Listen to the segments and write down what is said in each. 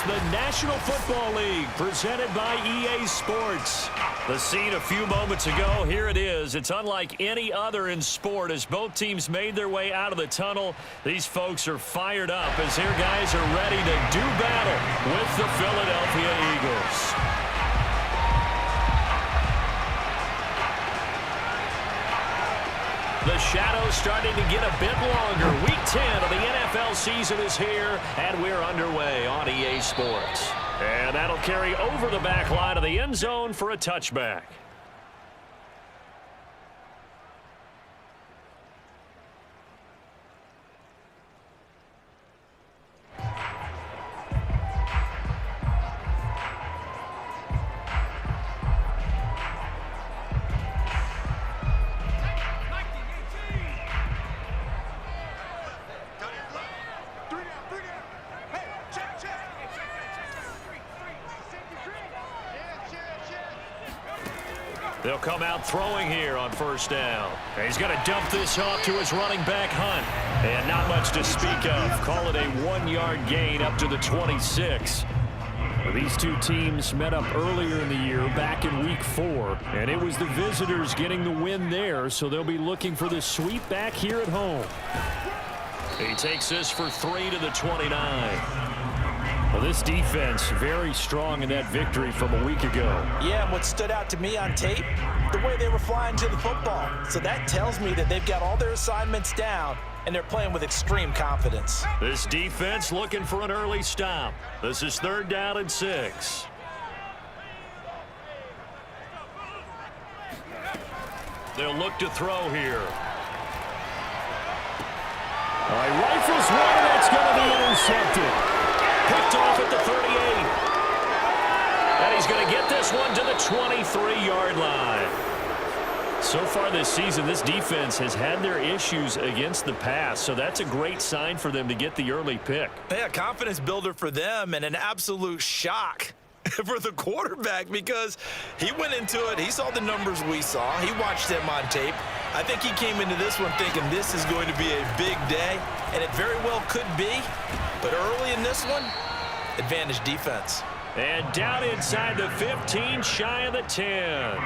the National Football League, presented by EA Sports. The scene a few moments ago, here it is. It's unlike any other in sport as both teams made their way out of the tunnel. These folks are fired up as their guys are ready to do battle with the Philadelphia Eagles. The shadow's starting to get a bit longer. Week 10 of the NFL season is here, and we're underway on EA Sports. And that'll carry over the back line of the end zone for a touchback. They'll come out throwing here on first down. He's going to dump this off to his running back, Hunt. And not much to speak of. Call it a 1-yard gain up to the 26. These two teams met up earlier in the year, back in Week 4. And it was the visitors getting the win there, so they'll be looking for the sweep back here at home. He takes this for 3 to the 29. Well, this defense very strong in that victory from a week ago. Yeah, and what stood out to me on tape, the way they were flying to the football. So that tells me that they've got all their assignments down, and they're playing with extreme confidence. This defense looking for an early stop. This is 3rd down and 6. They'll look to throw here. All right, rifles one, and that's going to be intercepted. Picked off at the 38. And he's going to get this one to the 23-yard line. So far this season, this defense has had their issues against the pass, so that's a great sign for them to get the early pick. Yeah, confidence builder for them and an absolute shock for the quarterback because he went into it. He saw the numbers we saw. He watched them on tape. I think he came into this one thinking this is going to be a big day, and it very well could be. But early in this one, advantage defense. And down inside the 15, shy of the 10.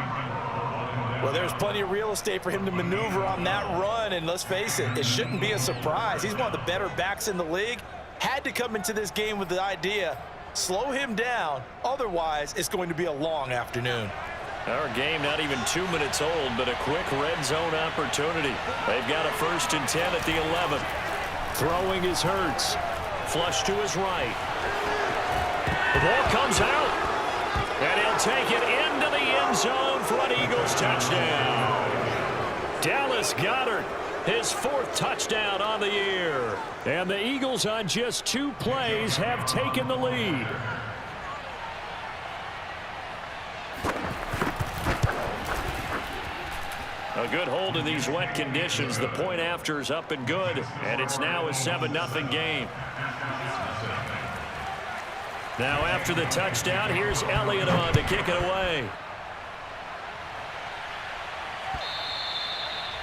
Well, there's plenty of real estate for him to maneuver on that run, and let's face it, it shouldn't be a surprise. He's one of the better backs in the league. Had to come into this game with the idea, slow him down, otherwise it's going to be a long afternoon. Our game not even 2 minutes old, but a quick red zone opportunity. They've got a 1st and 10 at the 11. Throwing is Hurts. Flush to his right. The ball comes out. And he'll take it into the end zone for an Eagles touchdown. Dallas Goedert, his 4th touchdown on the year. And the Eagles on just 2 plays have taken the lead. A good hold in these wet conditions. The point after is up and good. And it's now a 7-0 game. Now after the touchdown, here's Elliott on to kick it away.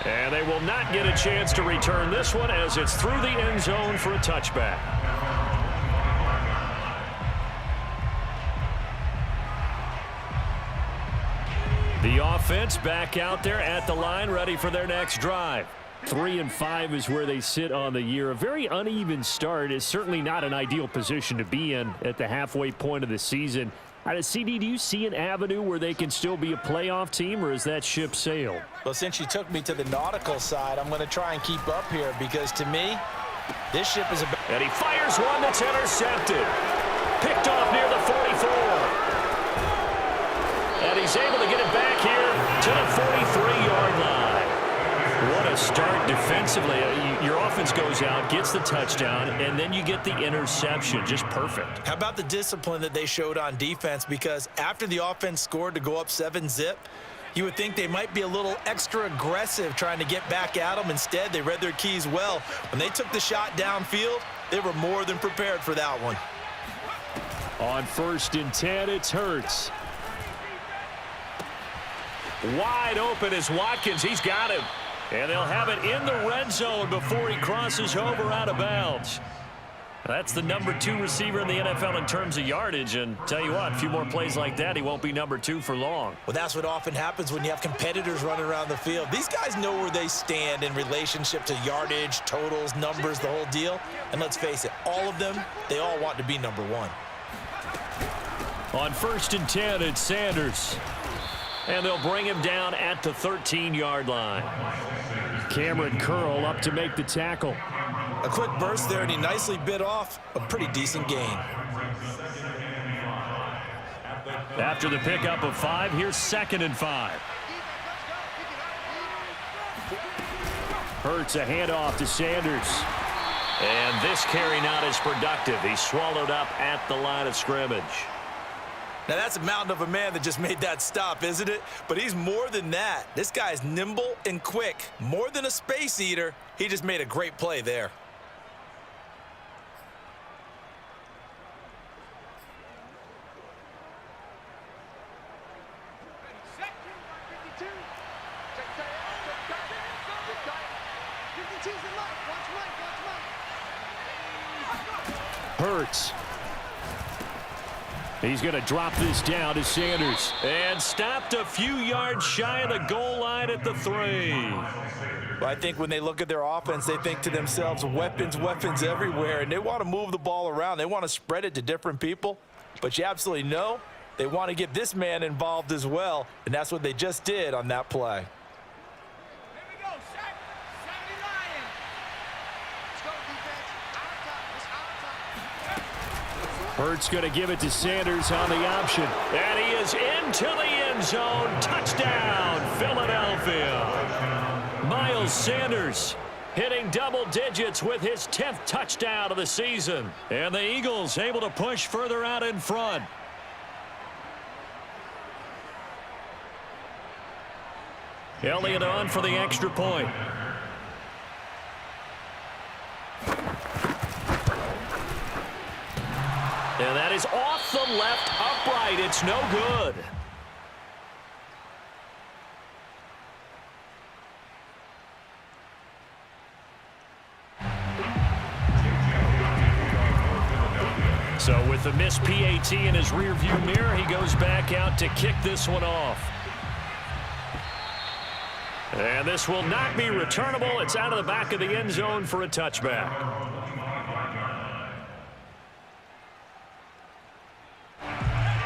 And they will not get a chance to return this one as it's through the end zone for a touchback. The offense back out there at the line, ready for their next drive. 3-5 is where they sit on the year. A very uneven start is certainly not an ideal position to be in at the halfway point of the season. CD, do you see an avenue where they can still be a playoff team, or is that ship sailed? Well, since you took me to the nautical side, I'm going to try and keep up here because to me, this ship is about... And he fires one that's intercepted. Picked off near the 44. And he's able to get it back here to the 43-yard line. What a start defensively. Your offense goes out, gets the touchdown, and then you get the interception. Just perfect. How about the discipline that they showed on defense? Because after the offense scored to go up 7-0, you would think they might be a little extra aggressive trying to get back at them. Instead, they read their keys well. When they took the shot downfield, they were more than prepared for that one. On 1st and 10, it's Hurts. Wide open is Watkins. He's got him. And they'll have it in the red zone before he crosses over out of bounds. That's the #2 receiver in the NFL in terms of yardage, and tell you what, a few more plays like that, he won't be #2 for long. Well, that's what often happens when you have competitors running around the field. These guys know where they stand in relationship to yardage, totals, numbers, the whole deal. And let's face it, all of them, they all want to be #1. On 1st and 10, it's Sanders. And they'll bring him down at the 13-yard line. Cameron Curl up to make the tackle. A quick burst there, and he nicely bit off a pretty decent gain. After the pickup of 5, here's 2nd and 5. Hurts a handoff to Sanders. And this carry not as productive. He's swallowed up at the line of scrimmage. Now, that's a mountain of a man that just made that stop, isn't it? But he's more than that. This guy is nimble and quick. More than a space eater. He just made a great play there. Hurts. He's going to drop this down to Sanders. And stopped a few yards shy of the goal line at the 3. Well, I think when they look at their offense, they think to themselves, weapons, weapons everywhere. And they want to move the ball around. They want to spread it to different people. But you absolutely know they want to get this man involved as well. And that's what they just did on that play. Hurts going to give it to Sanders on the option. And he is into the end zone. Touchdown, Philadelphia. Miles Sanders hitting double digits with his 10th touchdown of the season. And the Eagles able to push further out in front. Elliott on for the extra point. And that is off the left upright. It's no good. So with the missed PAT in his rearview mirror, he goes back out to kick this one off. And this will not be returnable. It's out of the back of the end zone for a touchback.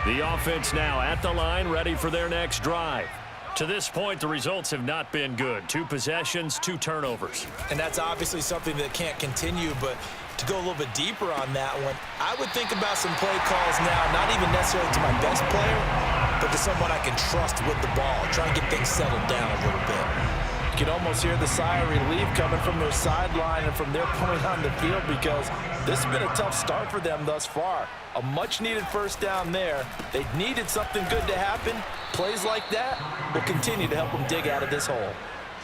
The offense now at the line, ready for their next drive. To this point, the results have not been good. 2 possessions, 2 turnovers. And that's obviously something that can't continue, but to go a little bit deeper on that one, I would think about some play calls now, not even necessarily to my best player, but to someone I can trust with the ball, try and get things settled down a little bit. You can almost hear the sigh of relief coming from their sideline and from their point on the field, because this has been a tough start for them thus far. A much-needed first down there. They needed something good to happen. Plays like that will continue to help them dig out of this hole.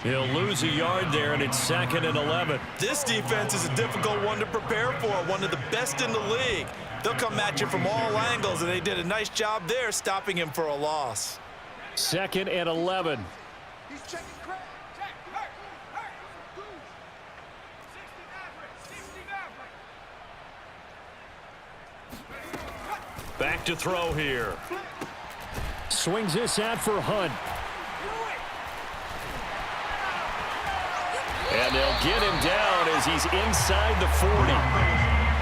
He'll lose a yard there, and it's 2nd and 11. This defense is a difficult one to prepare for, one of the best in the league. They'll come at you from all angles, and they did a nice job there stopping him for a loss. 2nd and 11. He's checking credit. Back to throw here. Swings this out for Hunt. And they'll get him down as he's inside the 40.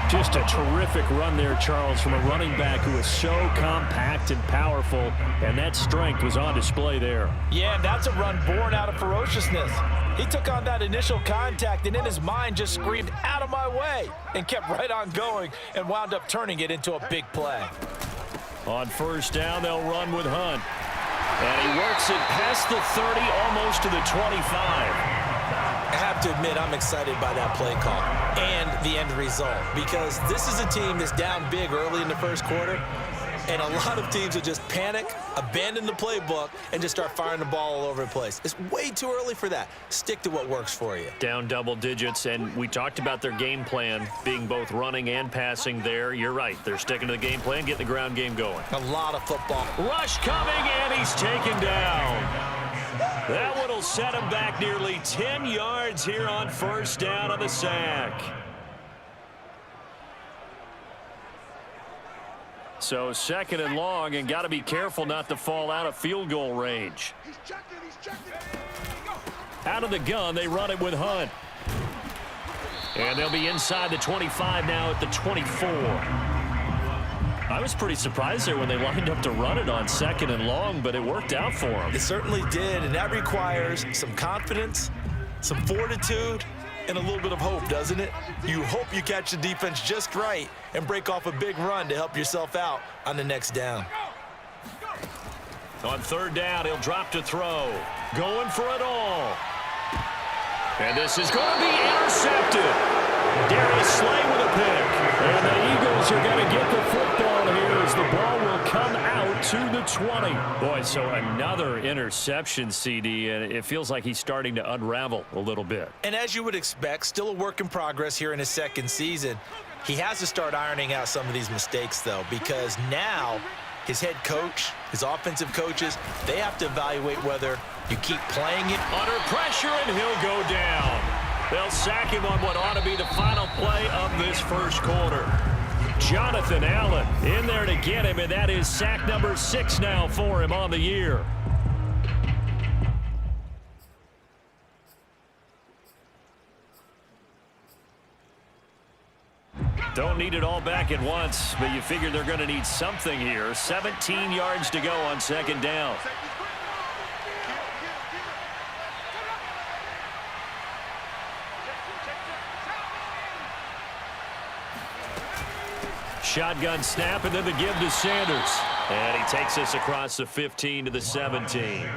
Just a terrific run there, Charles, from a running back who is so compact and powerful, and that strength was on display there. Yeah, that's a run born out of ferociousness. He took on that initial contact and in his mind just screamed, "Out of my way," and kept right on going and wound up turning it into a big play. On first down, they'll run with Hunt. And he works it past the 30, almost to the 25. I have to admit, I'm excited by that play call and the end result, because this is a team that's down big early in the first quarter, and a lot of teams will just panic, abandon the playbook, and just start firing the ball all over the place. It's way too early for that. Stick to what works for you. Down double digits, and we talked about their game plan being both running and passing there. You're right. They're sticking to the game plan, getting the ground game going. A lot of football. Rush coming, and he's taken down. That one will set him back nearly 10 yards here on first down on the sack. So second and long, and got to be careful not to fall out of field goal range. Out of the gun, they run it with Hunt. And they'll be inside the 25 now at the 24. I was pretty surprised there when they lined up to run it on second and long, but it worked out for them. It certainly did, and that requires some confidence, some fortitude, and a little bit of hope, doesn't it? You hope you catch the defense just right and break off a big run to help yourself out on the next down. On third down, he'll drop to throw. Going for it all. And this is going to be intercepted. Darius Slay with a pick. And the Eagles are going to get the football here as the ball will come out to the 20. Boy, so another interception, CD, and it feels like he's starting to unravel a little bit. And as you would expect, still a work in progress here in his second season. He has to start ironing out some of these mistakes, though, because now his head coach, his offensive coaches, they have to evaluate whether you keep playing it under pressure, and he'll go down. They'll sack him on what ought to be the final play of this first quarter. Jonathan Allen in there to get him, and that is sack number 6 now for him on the year. Don't need it all back at once, but you figure they're going to need something here. 17 yards to go on second down. Shotgun snap, and then the give to Sanders. And he takes us across the 15 to the 17.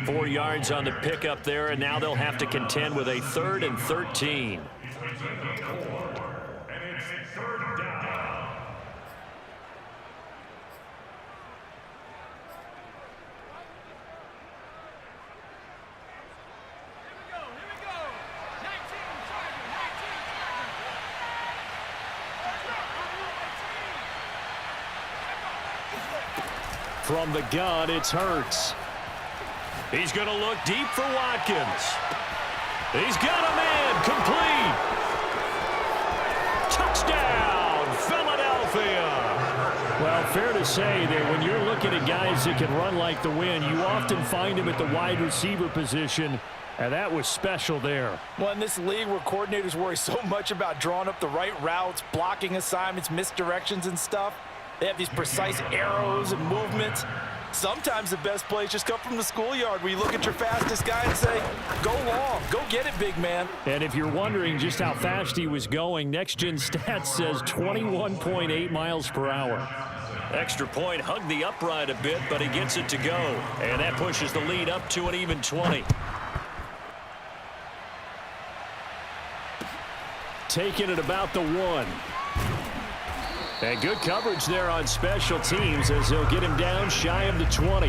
4 yards on the pickup there, and now they'll have to contend with a 3rd and 13. From the gun, it's Hurts. He's going to look deep for Watkins. He's got a man complete. Touchdown, Philadelphia. Well, fair to say that when you're looking at guys that can run like the wind, you often find him at the wide receiver position, and that was special there. Well, in this league where coordinators worry so much about drawing up the right routes, blocking assignments, misdirections and stuff, they have these precise arrows and movements. Sometimes the best plays just come from the schoolyard where you look at your fastest guy and say, go long, go get it, big man. And if you're wondering just how fast he was going, Next Gen Stats says 21.8 miles per hour. Extra point, hugged the upright a bit, but he gets it to go. And that pushes the lead up to an even 20. Taking it about the 1. And good coverage there on special teams as he'll get him down shy of the 20.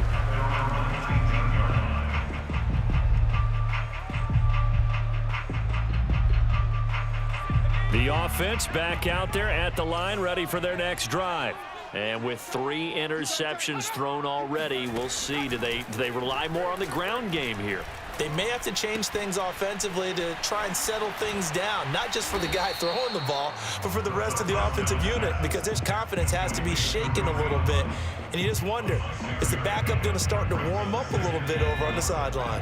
The offense back out there at the line, ready for their next drive. And with 3 interceptions thrown already, we'll see. Do they rely more on the ground game here? They may have to change things offensively to try and settle things down, not just for the guy throwing the ball, but for the rest of the offensive unit, because their confidence has to be shaken a little bit. And you just wonder, is the backup going to start to warm up a little bit over on the sideline?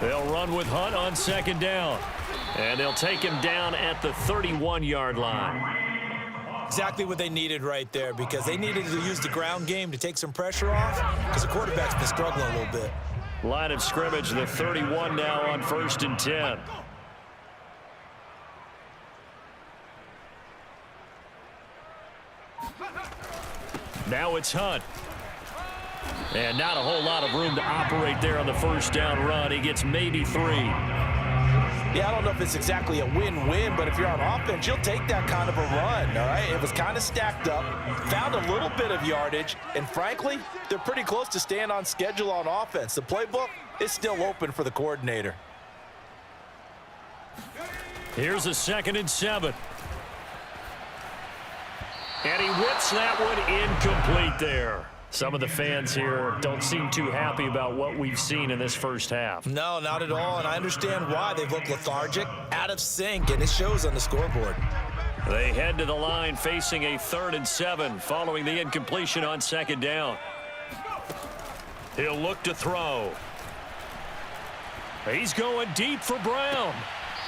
They'll run with Hunt on second down. And they'll take him down at the 31-yard line. Exactly what they needed right there, because they needed to use the ground game to take some pressure off, because the quarterback's been struggling a little bit. Line of scrimmage, the 31 now on 1st and 10. Now it's Hunt. And not a whole lot of room to operate there on the first down run. He gets maybe 3. Yeah, I don't know if it's exactly a win-win, but if you're on offense, you'll take that kind of a run, all right? It was kind of stacked up, found a little bit of yardage, and frankly, they're pretty close to staying on schedule on offense. The playbook is still open for the coordinator. Here's a 2nd and 7. And he whips that one incomplete there. Some of the fans here don't seem too happy about what we've seen in this first half. No, not at all, and I understand why. They've looked lethargic, out of sync, and it shows on the scoreboard. They head to the line facing a 3rd and 7 following the incompletion on 2nd down. He'll look to throw. He's going deep for Brown.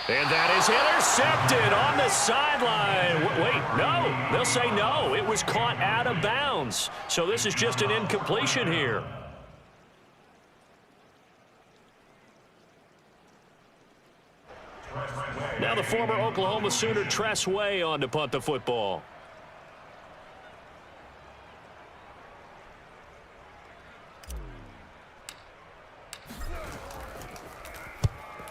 And that is intercepted on the sideline. Wait, no. They'll say no. It was caught out of bounds. So this is just an incompletion here. Now the former Oklahoma Sooner Tress Way on to punt the football.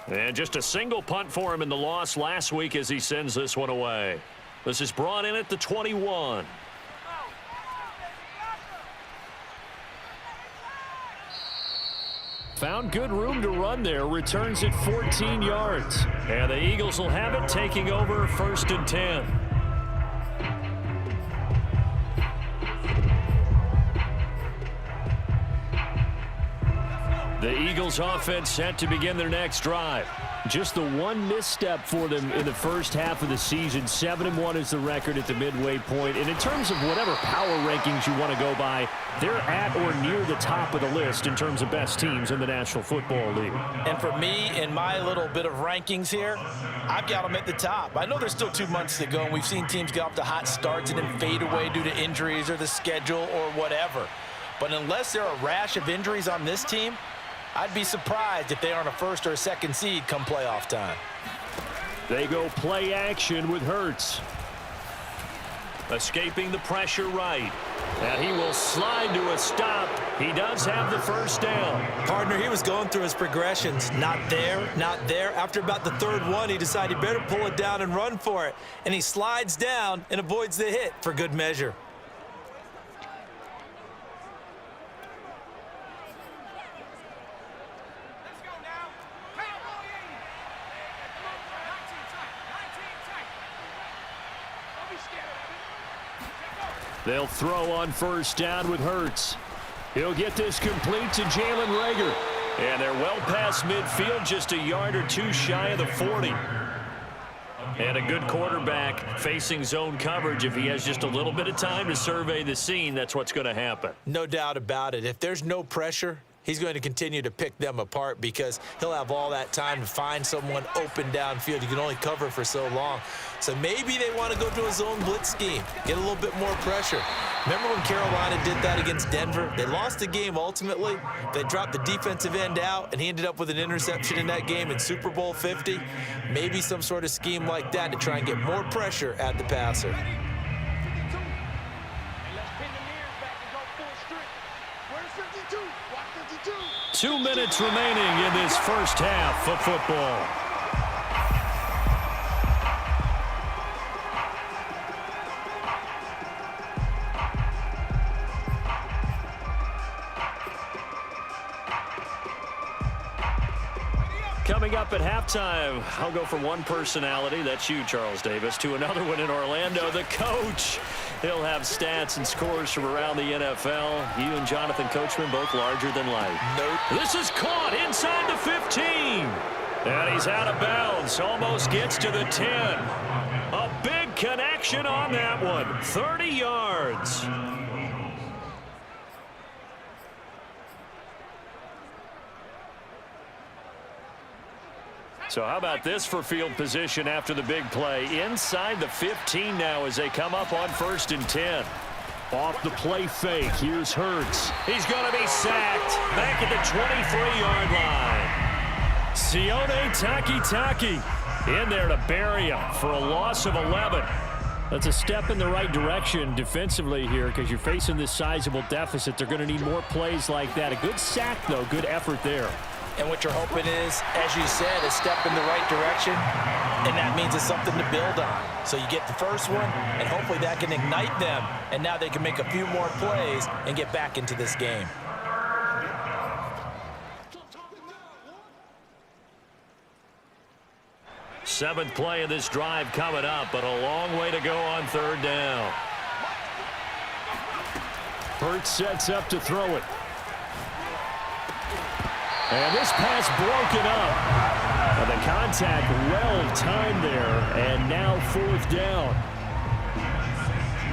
And just a single punt for him in the loss last week as he sends this one away. This is brought in at the 21. Found good room to run there. Returns it 14 yards. And the Eagles will have it, taking over 1st and 10. The Eagles offense set to begin their next drive. Just the one misstep for them in the first half of the season. 7-1 is the record at the midway point. And in terms of whatever power rankings you want to go by, they're at or near the top of the list in terms of best teams in the National Football League. And for me, in my little bit of rankings here, I've got them at the top. I know there's still 2 months to go, and we've seen teams get off to hot starts and then fade away due to injuries or the schedule or whatever. But unless there are a rash of injuries on this team, I'd be surprised if they aren't a 1st or a 2nd seed come playoff time. They go play action with Hurts. Escaping the pressure right. And he will slide to a stop. He does have the 1st down. Partner, he was going through his progressions. Not there, not there. After about the 3rd one, he decided he better pull it down and run for it. And he slides down and avoids the hit for good measure. They'll throw on 1st down with Hurts. He'll get this complete to Jalen Reagor. And they're well past midfield, just a yard or 2 shy of the 40. And a good quarterback facing zone coverage. If he has just a little bit of time to survey the scene, that's what's going to happen. No doubt about it. If there's no pressure, he's going to continue to pick them apart because he'll have all that time to find someone open downfield. You can only cover for so long. So maybe they want to go to a zone blitz scheme, get a little bit more pressure. Remember when Carolina did that against Denver? They lost the game ultimately. They dropped the defensive end out, and he ended up with an interception in that game in Super Bowl 50. Maybe some sort of scheme like that to try and get more pressure at the passer. 2 minutes remaining in this first half of football. Coming up at halftime, I'll go from one personality, that's you, Charles Davis, to another one in Orlando, the coach. He'll have stats and scores from around the NFL. You and Jonathan Coachman both larger than life. Nope. This is caught inside the 15. And he's out of bounds, almost gets to the 10. A big connection on that one, 30 yards. So how about this for field position after the big play? Inside the 15 now as they come up on 1st and 10. Off the play fake, here's Hurts. He's going to be sacked back at the 23-yard line. Sione Takitaki in there to bury him for a loss of 11. That's a step in the right direction defensively here because you're facing this sizable deficit. They're going to need more plays like that. A good sack, though. Good effort there. And what you're hoping is, as you said, a step in the right direction, and that means it's something to build on. So you get the first one, and hopefully that can ignite them, and now they can make a few more plays and get back into this game. Seventh play of this drive coming up, but a long way to go on 3rd down. Hurts sets up to throw it. And this pass broken up. And the contact well timed there, and now 4th down.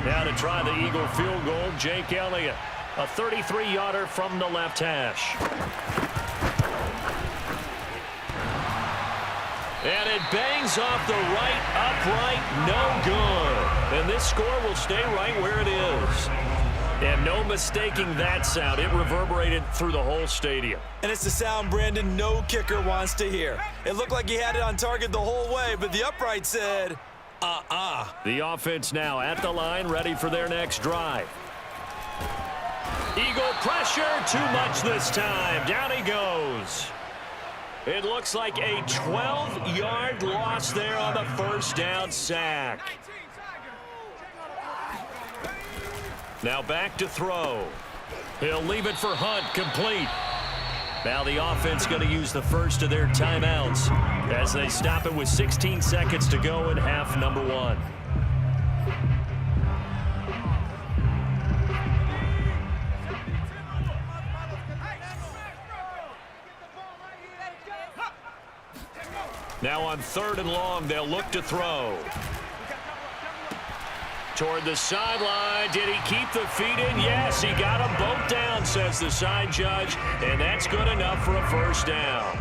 Now to try the Eagle field goal, Jake Elliott. A 33-yarder from the left hash. And it bangs off the right upright, no good. And this score will stay right where it is. And no mistaking that sound. It reverberated through the whole stadium. And it's the sound, Brandon, no kicker wants to hear. It looked like he had it on target the whole way, but the upright said, The offense now at the line, ready for their next drive. Eagle pressure, too much this time. Down he goes. It looks like a 12-yard loss there on the first down sack. Now back to throw. He'll leave it for Hunt, complete. Now the offense going to use the first of their timeouts as they stop it with 16 seconds to go in half number 1. Now on 3rd and long, they'll look to throw. Toward the sideline. Did he keep the feet in? Yes, he got them both down, says the side judge. And that's good enough for a first down.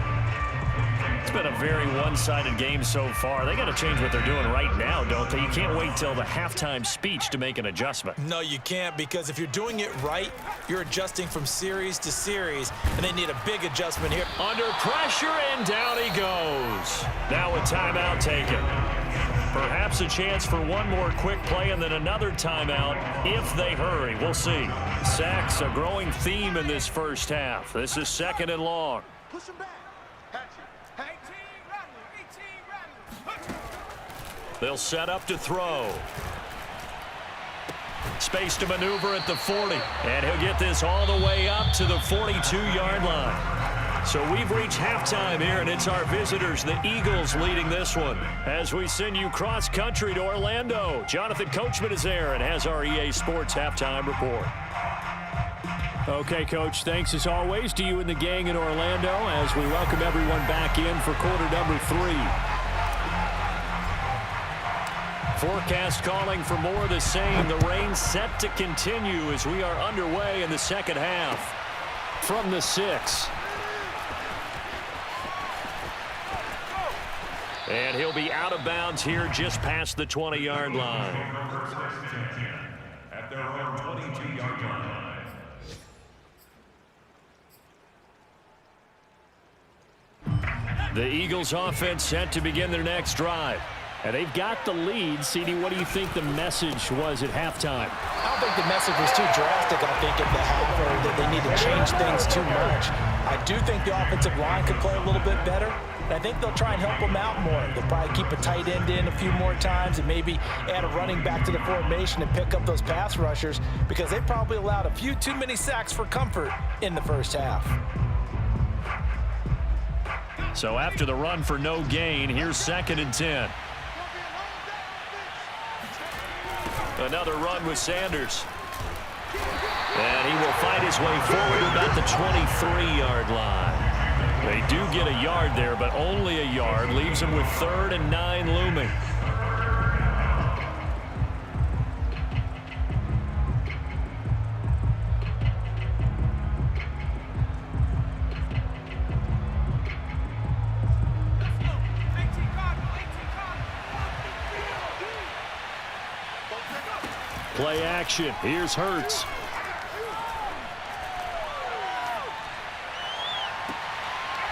It's been a very one-sided game so far. They got to change what they're doing right now, don't they? You can't wait till the halftime speech to make an adjustment. No, you can't, because if you're doing it right, you're adjusting from series to series, and they need a big adjustment here. Under pressure, and down he goes. Now a timeout taken. Perhaps a chance for one more quick play and then another timeout if they hurry. We'll see. Sacks, a growing theme in this first half. This is 2nd and long. Push him back. They'll set up to throw. Space to maneuver at the 40. And he'll get this all the way up to the 42-yard line. So we've reached halftime here, and it's our visitors, the Eagles, leading this one. As we send you cross-country to Orlando, Jonathan Coachman is there and has our EA Sports halftime report. Okay, Coach, thanks as always to you and the gang in Orlando as we welcome everyone back in for quarter number 3. Forecast calling for more of the same. The rain set to continue as we are underway in the second half. From the 6. And he'll be out of bounds here just past the 20-yard line. At their own 22-yard line. The Eagles offense set to begin their next drive. And they've got the lead. CD, what do you think the message was at halftime? I don't think the message was too drastic, I think, at the half, or that they need to change things too much. I do think the offensive line could play a little bit better. And I think they'll try and help them out more. They'll probably keep a tight end in a few more times and maybe add a running back to the formation and pick up those pass rushers, because they probably allowed a few too many sacks for comfort in the first half. So after the run for no gain, here's 2nd and 10. Another run with Sanders. And he will fight his way forward about the 23-yard line. They do get a yard there, but only a yard. Leaves him with 3rd and 9 looming. Play action. Here's Hurts.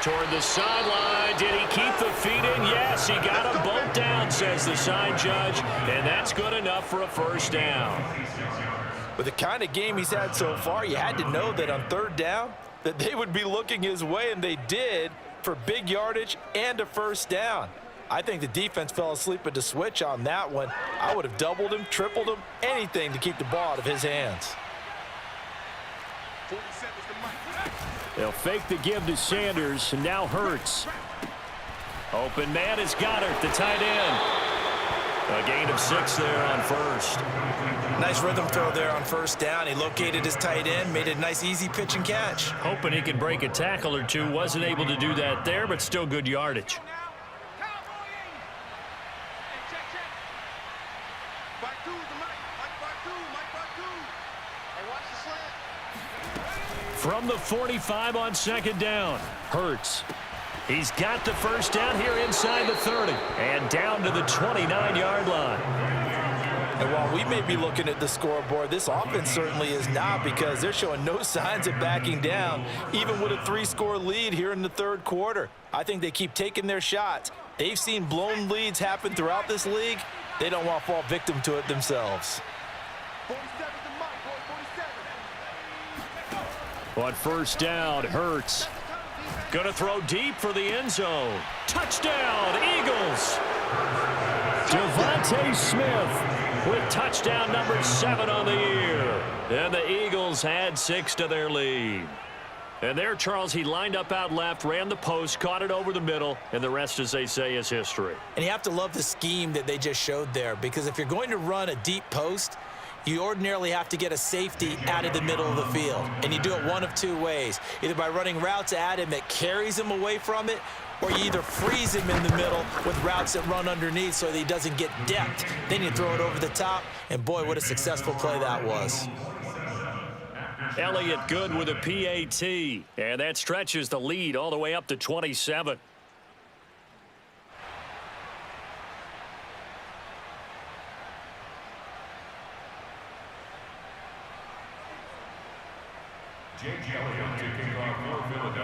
Toward the sideline. Did he keep the feet in? Yes, he got them both down, says the side judge. And that's good enough for a first down. With the kind of game he's had so far, you had to know that on 3rd down that they would be looking his way, and they did, for big yardage and a first down. I think the defense fell asleep at the switch on that one. I would have doubled him, tripled him, anything to keep the ball out of his hands. They'll fake the give to Sanders, and now Hurts. Open man is Goddard, the tight end. A gain of 6 there on first. Nice rhythm throw there on first down. He located his tight end, made a nice easy pitch and catch. Hoping he could break a tackle or two. Wasn't able to do that there, but still good yardage. From the 45 on second down, Hurts. He's got the first down here inside the 30 and down to the 29-yard line. And while we may be looking at the scoreboard, this offense certainly is not, because they're showing no signs of backing down, even with a 3-score lead here in the third quarter. I think they keep taking their shots. They've seen blown leads happen throughout this league. They don't want to fall victim to it themselves. On first down, Hurts. Gonna throw deep for the end zone. Touchdown, Eagles! Devontae Smith with touchdown number 7 on the year. And the Eagles add 6 to their lead. And there, Charles, he lined up out left, ran the post, caught it over the middle, and the rest, as they say, is history. And you have to love the scheme that they just showed there, because if you're going to run a deep post, you ordinarily have to get a safety out of the middle of the field. And you do it one of 2 ways, either by running routes at him that carries him away from it, or you either freeze him in the middle with routes that run underneath so that he doesn't get depth. Then you throw it over the top, and boy, what a successful play that was. Elliott good with a PAT, and that stretches the lead all the way up to 27.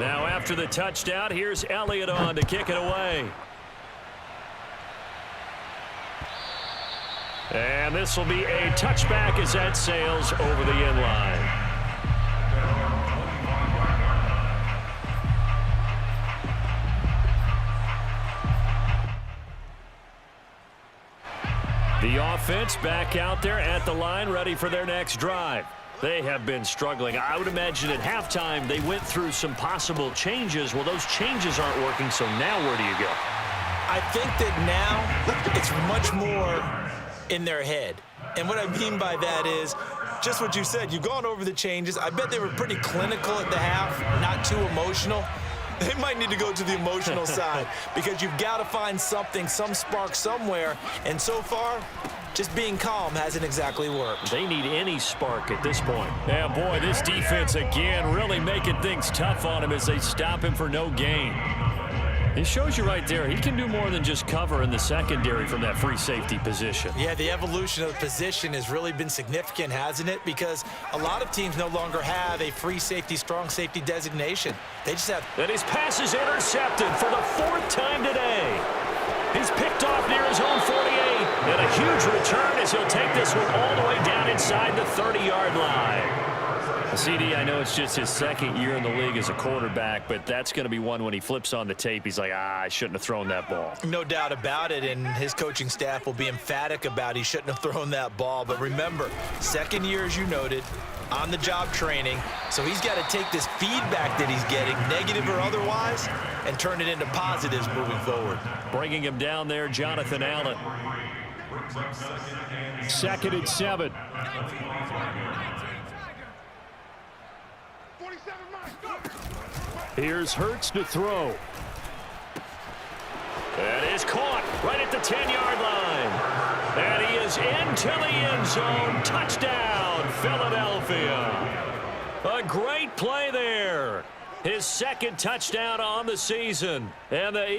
Now after the touchdown, here's Elliott on to kick it away. And this will be a touchback as that sails over the end line. The offense back out there at the line, ready for their next drive. They have been struggling. I would imagine at halftime they went through some possible changes. Well, those changes aren't working, so now where do you go? I think that now it's much more in their head. And what I mean by that is just what you said. You've gone over the changes. I bet they were pretty clinical at the half, not too emotional. They might need to go to the emotional side, because you've got to find something, some spark somewhere. And so far, just being calm hasn't exactly worked. They need any spark at this point. Yeah, boy, this defense again really making things tough on him as they stop him for no gain. It shows you right there, he can do more than just cover in the secondary from that free safety position. Yeah, the evolution of the position has really been significant, hasn't it? Because a lot of teams no longer have a free safety, strong safety designation. They just have... And his pass is intercepted for the 4th time today. He's picked off near his own 48. And a huge return as he'll take this one all the way down inside the 30-yard line. CD, I know it's just his 2nd year in the league as a quarterback, but that's going to be one when he flips on the tape, he's like, I shouldn't have thrown that ball. No doubt about it, and his coaching staff will be emphatic about he shouldn't have thrown that ball. But remember, 2nd year, as you noted, on-the-job training, so he's got to take this feedback that he's getting, negative or otherwise, and turn it into positives moving forward. Bringing him down there, Jonathan Allen. 2nd and 7. Here's Hurts to throw. That is caught right at the 10-yard line. And he is into the end zone. Touchdown, Philadelphia. A great play there. His 2nd touchdown on the season. And the